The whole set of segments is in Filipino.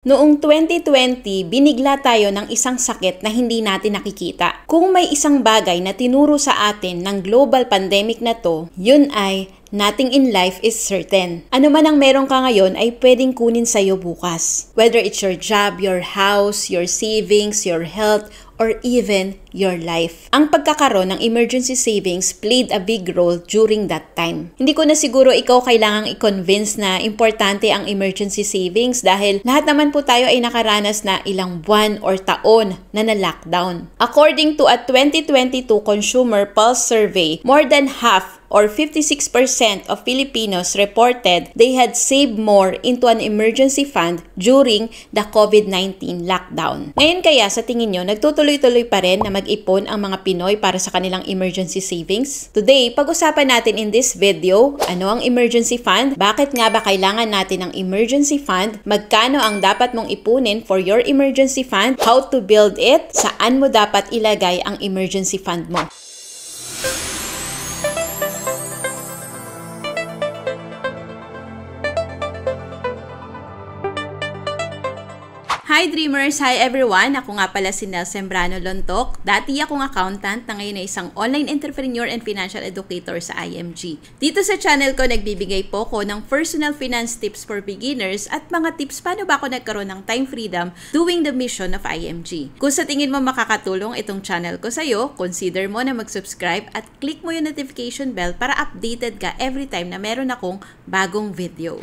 Noong 2020, binigla tayo ng isang sakit na hindi natin nakikita. Kung may isang bagay na tinuro sa atin ng global pandemic na to, yun ay nothing in life is certain. Ano man ang meron ka ngayon ay pwedeng kunin sa'yo bukas. Whether it's your job, your house, your savings, your health, or even your life. Ang pagkakaroon ng emergency savings played a big role during that time. Hindi ko na siguro ikaw kailangang i-convince na importante ang emergency savings dahil lahat naman po tayo ay nakaranas na ilang buwan or taon na na-lockdown. According to a 2022 Consumer Pulse Survey, more than half or 56% of Filipinos reported they had saved more into an emergency fund during the COVID-19 lockdown. Ngayon kaya sa tingin nyo, nagtutuloy-tuloy pa rin na mag-ipon ang mga Pinoy para sa kanilang emergency savings? Today, pag-usapan natin in this video, ano ang emergency fund? Bakit nga ba kailangan natin ng emergency fund? Magkano ang dapat mong ipunin for your emergency fund? How to build it? Saan mo dapat ilagay ang emergency fund mo? Hi Dreamers! Hi everyone! Ako nga pala si Nel Sembrano Lontok. Dati akong accountant na ngayon ay isang online entrepreneur and financial educator sa IMG. Dito sa channel ko, nagbibigay po ko ng personal finance tips for beginners at mga tips paano ba ako nagkaroon ng time freedom doing the mission of IMG. Kung sa tingin mo makakatulong itong channel ko sa'yo, consider mo na mag-subscribe at click mo yung notification bell para updated ka every time na meron akong bagong video.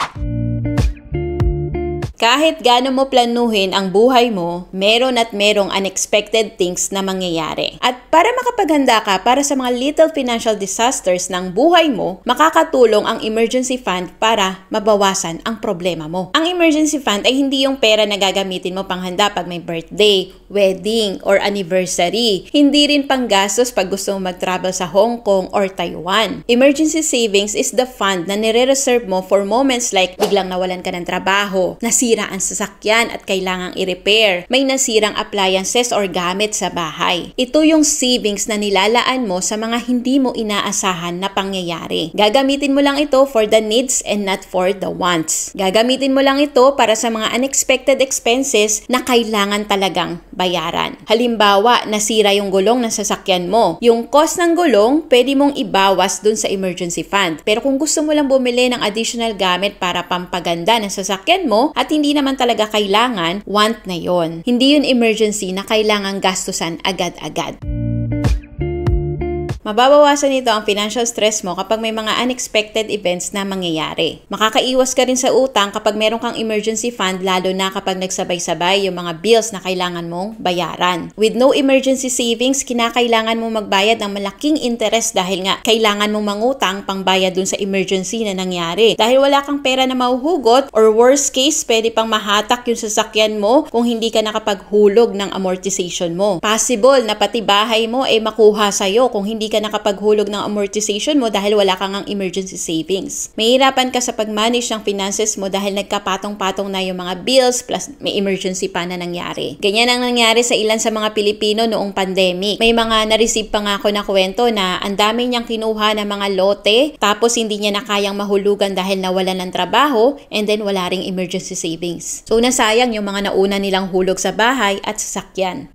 Kahit gaano mo planuhin ang buhay mo, meron at merong unexpected things na mangyayari. At para makapaghanda ka para sa mga little financial disasters ng buhay mo, makakatulong ang emergency fund para mabawasan ang problema mo. Ang emergency fund ay hindi yung pera na gagamitin mo panghanda pag may birthday, wedding, or anniversary. Hindi rin panggastos pag gusto mo mag-travel sa Hong Kong or Taiwan. Emergency savings is the fund na nire-reserve mo for moments like biglang nawalan ka ng trabaho, nasira ang sasakyan at kailangang i-repair, may nasirang appliances or gamit sa bahay. Ito yung savings na nilalaan mo sa mga hindi mo inaasahan na pangyayari. Gagamitin mo lang ito for the needs and not for the wants. Gagamitin mo lang ito para sa mga unexpected expenses na kailangan talagang bayaran. Halimbawa, nasira yung gulong ng sasakyan mo. Yung cost ng gulong, pwede mong ibawas dun sa emergency fund. Pero kung gusto mo lang bumili ng additional gamit para pampaganda ng sasakyan mo at hindi naman talaga kailangan, want na yon. Hindi yun emergency na kailangang gastusan agad-agad. Mababawasan nito ang financial stress mo kapag may mga unexpected events na mangyayari. Makakaiwas ka rin sa utang kapag meron kang emergency fund, lalo na kapag nagsabay-sabay yung mga bills na kailangan mong bayaran. With no emergency savings, kinakailangan mong magbayad ng malaking interest dahil nga kailangan mong mangutang pangbayad dun sa emergency na nangyari. Dahil wala kang pera na mahuhugot or worst case, pwede pang mahatak yung sasakyan mo kung hindi ka nakapaghulog ng amortization mo. Possible na pati bahay mo ay makuha sa'yo kung hindi ka nakapaghulog ng amortization mo dahil wala kang emergency savings. Mahirapan ka sa pag-manage ng finances mo dahil nagkapatong-patong na yung mga bills plus may emergency pa na nangyari. Ganyan ang nangyari sa ilan sa mga Pilipino noong pandemic. May mga na-receive pa nga ako na kwento na ang dami niyang kinuha ng mga lote tapos hindi niya na kayang mahulugan dahil nawalan ng trabaho and then wala ring emergency savings. So nasayang yung mga nauna nilang hulog sa bahay at sasakyan.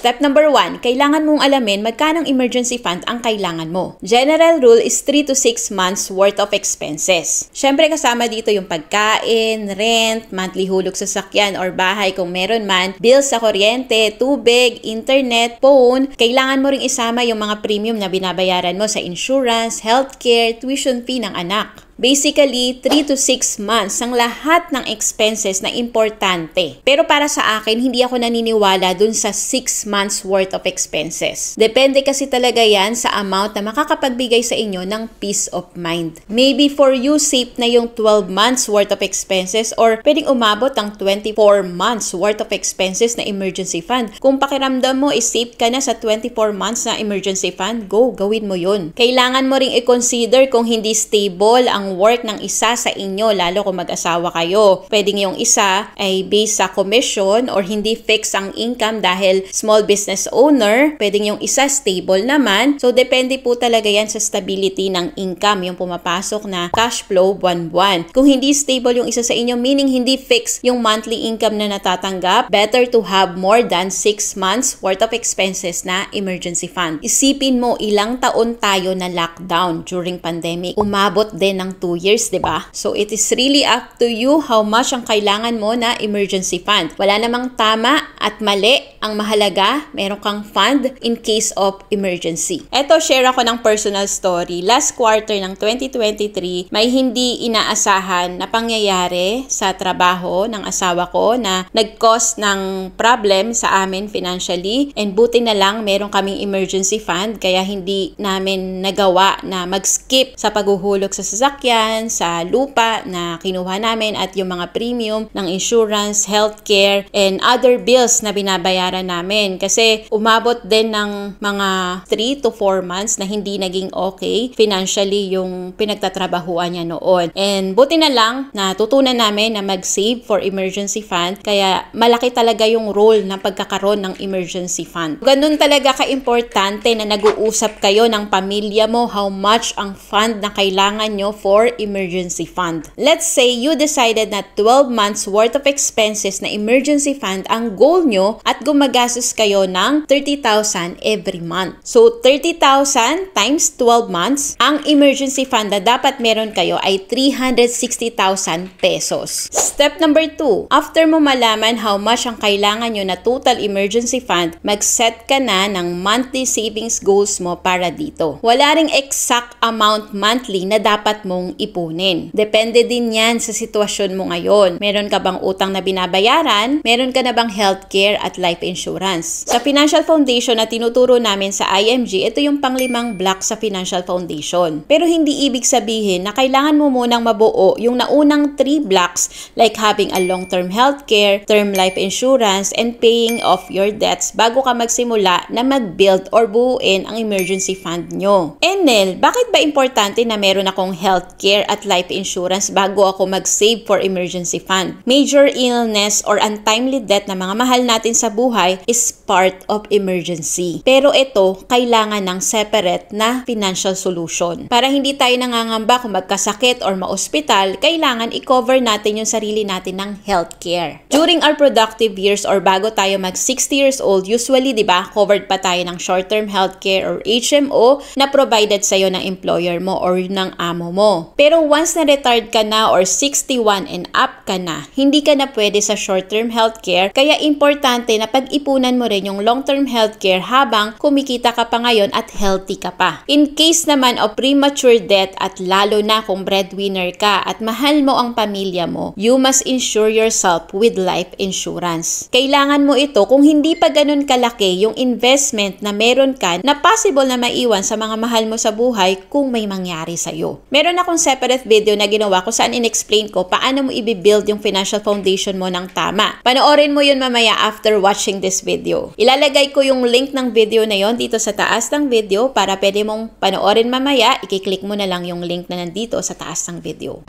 Step number 1, kailangan mong alamin magkanong emergency fund ang kailangan mo. General rule is 3 to 6 months worth of expenses. Syempre kasama dito yung pagkain, rent, monthly hulog sa sasakyan or bahay kung meron man, bills sa kuryente, tubig, internet, phone. Kailangan mo ring isama yung mga premium na binabayaran mo sa insurance, healthcare, tuition fee ng anak. Basically, 3 to 6 months ang lahat ng expenses na importante. Pero para sa akin, hindi ako naniniwala dun sa 6 months worth of expenses. Depende kasi talaga yan sa amount na makakapagbigay sa inyo ng peace of mind. Maybe for you, safe na yung 12 months worth of expenses or pwedeng umabot ang 24 months worth of expenses na emergency fund. Kung pakiramdam mo is safe ka na sa 24 months na emergency fund, go, gawin mo yun. Kailangan mo ring i-consider kung hindi stable ang ang work ng isa sa inyo, lalo kung mag-asawa kayo. Pwedeng yung isa ay based sa commission or hindi fixed ang income dahil small business owner. Pwedeng yung isa stable naman. So, depende po talaga yan sa stability ng income, yung pumapasok na cash flow buwan-buwan. Kung hindi stable yung isa sa inyo, meaning hindi fixed yung monthly income na natatanggap, better to have more than 6 months worth of expenses na emergency fund. Isipin mo, ilang taon tayo na lockdown during pandemic. Umabot din ng 2 years, diba? So, it is really up to you how much ang kailangan mo na emergency fund. Wala namang tama at mali. Ang mahalaga, meron kang fund in case of emergency. Eto, share ako ng personal story. Last quarter ng 2023, may hindi inaasahan na pangyayari sa trabaho ng asawa ko na nag-cause ng problem sa amin financially, and buti na lang meron kaming emergency fund kaya hindi namin nagawa na mag-skip sa paghuhulog sa sasakyan, sa lupa na kinuha namin at yung mga premium ng insurance, healthcare, and other bills na binabayaran namin kasi umabot din ng mga 3 to 4 months na hindi naging okay financially yung pinagtatrabahuan niya noon. And buti na lang natutunan namin na mag-save for emergency fund kaya malaki talaga yung role ng pagkakaroon ng emergency fund. Ganun talaga ka-importante na nag-uusap kayo ng pamilya mo how much ang fund na kailangan nyo for emergency fund. Let's say you decided na 12 months worth of expenses na emergency fund ang goal nyo at gumagastos kayo ng 30,000 every month. So 30,000 times 12 months, ang emergency fund na dapat meron kayo ay 360,000 pesos. Step number 2, after mo malaman how much ang kailangan nyo na total emergency fund, mag-set ka na ng monthly savings goals mo para dito. Wala ring exact amount monthly na dapat mong ipunin. Depende din yan sa sitwasyon mo ngayon. Meron ka bang utang na binabayaran? Meron ka na bang healthcare at life insurance? Sa financial foundation na tinuturo namin sa IMG, ito yung pang-5 block sa financial foundation. Pero hindi ibig sabihin na kailangan mo munang mabuo yung naunang 3 blocks like having a long-term healthcare, term life insurance, and paying off your debts bago ka magsimula na mag-build or buuin ang emergency fund nyo. Nel, bakit ba importante na meron akong healthcare at life insurance bago ako mag-save for emergency fund? Major illness or untimely death na mga mahal natin sa buhay is part of emergency. Pero ito, kailangan ng separate na financial solution. Para hindi tayo nangangamba kung magkasakit or ma-ospital, kailangan i-cover natin yung sarili natin ng healthcare. During our productive years or bago tayo mag 60 years old, usually, di ba, covered pa tayo ng short-term healthcare or HMO na provided sa'yo ng employer mo or ng amo mo. Pero once na-retired ka na or 61 and up ka na, hindi ka na pwede sa short-term healthcare, kaya importante na pag-ipunan mo rin yung long-term healthcare habang kumikita ka pa ngayon at healthy ka pa. In case naman of premature death at lalo na kung breadwinner ka at mahal mo ang pamilya mo, you must insure yourself with life insurance. Kailangan mo ito kung hindi pa ganun kalaki yung investment na meron ka na possible na maiwan sa mga mahal mo sa buhay kung may mangyari sa'yo. Meron akong separate video na ginawa ko saan in-explain ko paano mo i-build yung financial foundation mo ng tama. Panoorin mo yun mamaya after watching this video. Ilalagay ko yung link ng video na yon dito sa taas ng video para pwede mong panoorin mamaya. I-click mo na lang yung link na nandito sa taas ng video.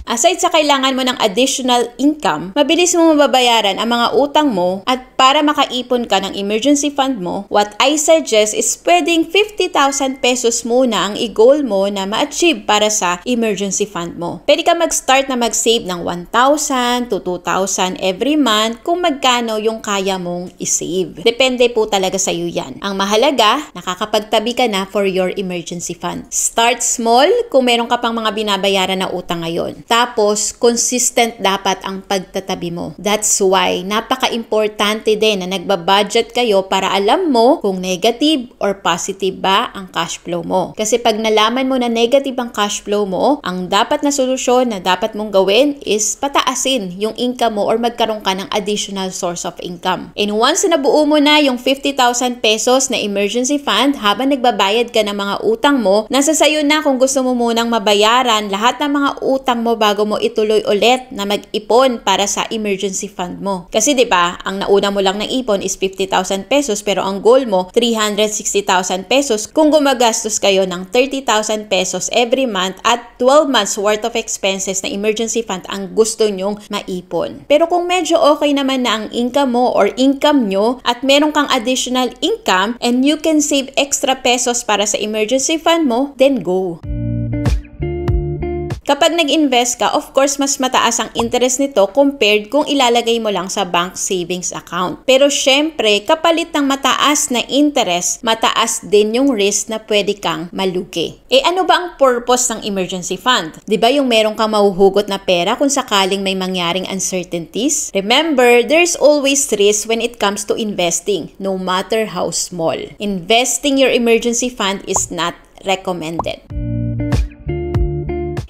Aside sa kailangan mo ng additional income, mabilis mo mababayaran ang mga utang mo at para makaipon ka ng emergency fund mo, what I suggest is pwedeng 50,000 pesos muna ang i-goal mo na ma-achieve para sa emergency fund mo. Pwede ka mag-start na mag-save ng 1,000 to 2,000 every month kung magkano yung kaya mong i-save. Depende po talaga sa iyo yan. Ang mahalaga, nakakapagtabi ka na for your emergency fund. Start small kung meron ka pang mga binabayaran na utang ngayon. Tapos, consistent dapat ang pagtatabi mo. That's why, napaka-importante din na nagbabudget kayo para alam mo kung negative or positive ba ang cash flow mo. Kasi pag nalaman mo na negative ang cash flow mo, ang dapat na solusyon na dapat mong gawin is pataasin yung income mo or magkaroon ka ng additional source of income. And once na nabuo mo na yung 50,000 pesos na emergency fund, habang nagbabayad ka ng mga utang mo, nasa sayo na kung gusto mo munang mabayaran lahat ng mga utang mo bago mo ituloy ulit na mag-ipon para sa emergency fund mo. Kasi 'di ba, ang nauna mo lang na ipon is 50,000 pesos pero ang goal mo 360,000 pesos kung gumagastos kayo ng 30,000 pesos every month at 12 months worth of expenses na emergency fund ang gusto nyong maipon. Pero kung medyo okay naman na ang income mo or income nyo at meron kang additional income and you can save extra pesos para sa emergency fund mo, then go. Kapag nag-invest ka, of course, mas mataas ang interest nito compared kung ilalagay mo lang sa bank savings account. Pero syempre, kapalit ng mataas na interest, mataas din yung risk na pwede kang malugi. Ano ba ang purpose ng emergency fund? Diba yung meron kang mahuhugot na pera kung sakaling may mangyaring uncertainties? Remember, there's always risk when it comes to investing, no matter how small. Investing your emergency fund is not recommended.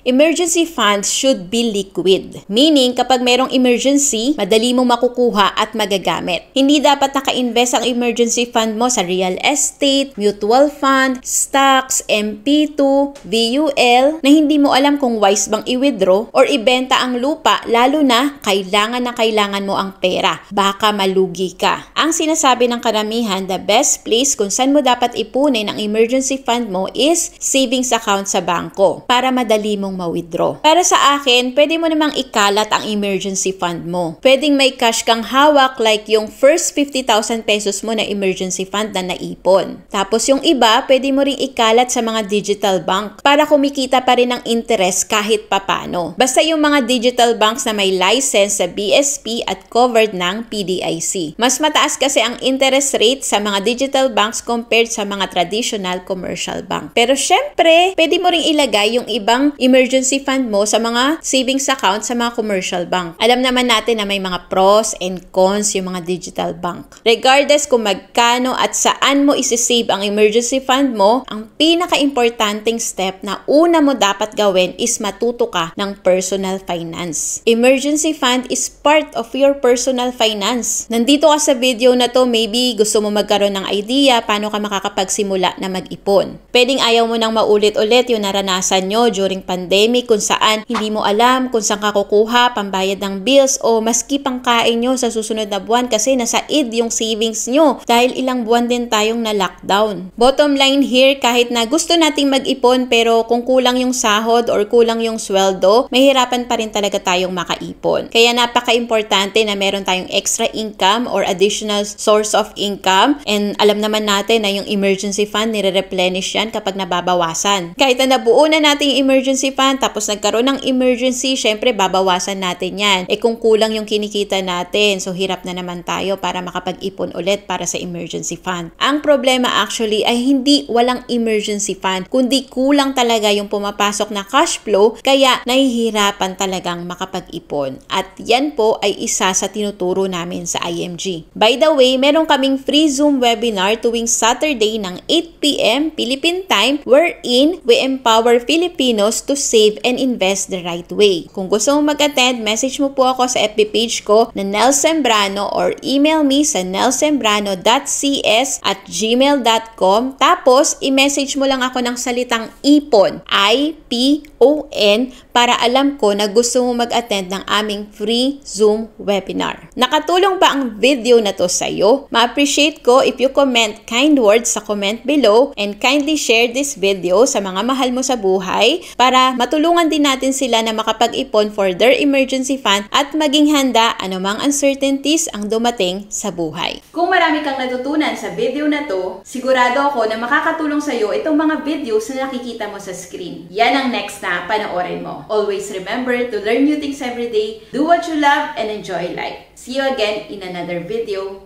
Emergency funds should be liquid. Meaning, kapag merong emergency, madali mong makukuha at magagamit. Hindi dapat naka-invest ang emergency fund mo sa real estate, mutual fund, stocks, MP2, VUL, na hindi mo alam kung wise bang i-withdraw or ibenta ang lupa, lalo na kailangan mo ang pera. Baka malugi ka. Ang sinasabi ng karamihan, the best place kung saan mo dapat ipunin ang emergency fund mo is savings account sa bangko para madali mong ma-withdraw. Para sa akin, pwede mo namang ikalat ang emergency fund mo. Pwedeng may cash kang hawak like yung first 50,000 pesos mo na emergency fund na naipon. Tapos yung iba, pwede mo ring ikalat sa mga digital bank para kumikita pa rin ng interest kahit papano. Basta yung mga digital banks na may license sa BSP at covered ng PDIC. Mas mataas kasi ang interest rate sa mga digital banks compared sa mga traditional commercial bank. Pero syempre, pwede mo ring ilagay yung ibang emergency fund mo sa mga savings account sa mga commercial bank. Alam naman natin na may mga pros and cons yung mga digital bank. Regardless kung magkano at saan mo isi-save ang emergency fund mo, ang pinaka-importanting step na una mo dapat gawin is matuto ka ng personal finance. Emergency fund is part of your personal finance. Nandito ka sa video na to, maybe gusto mo magkaroon ng idea paano ka makakapagsimula na mag-ipon. Pwedeng ayaw mo nang maulit-ulit yung naranasan nyo during pandemic kung saan hindi mo alam kung saan ka kukuha pambayad ng bills o maski pangkain nyo sa susunod na buwan kasi nasa id yung savings nyo dahil ilang buwan din tayong na-lockdown. Bottom line here, kahit na gusto nating mag-ipon pero kung kulang yung sahod or kulang yung sweldo, mahirapan pa rin talaga tayong makaipon. Kaya napaka-importante na meron tayong extra income or additional source of income, and alam naman natin na yung emergency fund nire-replenish yan kapag nababawasan. Kahit na nabuo na natin yung emergency fund tapos nagkaroon ng emergency, syempre babawasan natin yan. Kung kulang yung kinikita natin, so hirap na naman tayo para makapag-ipon ulit para sa emergency fund. Ang problema actually ay hindi walang emergency fund, kundi kulang talaga yung pumapasok na cash flow, kaya nahihirapan talagang makapag-ipon. At yan po ay isa sa tinuturo namin sa IMG. By the way, meron kaming free Zoom webinar tuwing Saturday ng 8 p.m. Philippine time wherein we empower Filipinos to save and invest the right way. Kung gusto mo mag-attend, message mo po ako sa FB page ko na Nel Sembrano or email me sa nelsembrano.cs@gmail.com, tapos i-message mo lang ako ng salitang ipon, I-P-O-N, para alam ko na gusto mo mag-attend ng aming free Zoom webinar. Nakatulong ba ang video na to sa'yo? Ma-appreciate ko if you comment kind words sa comment below and kindly share this video sa mga mahal mo sa buhay para matulungan din natin sila na makapag-ipon for their emergency fund at maging handa anumang uncertainties ang dumating sa buhay. Kung marami kang natutunan sa video na to, sigurado ako na makakatulong sa'yo itong mga videos na nakikita mo sa screen. Yan ang next na panoorin mo. Always remember to learn new things every day, do what you love, and enjoy life. See you again in another video.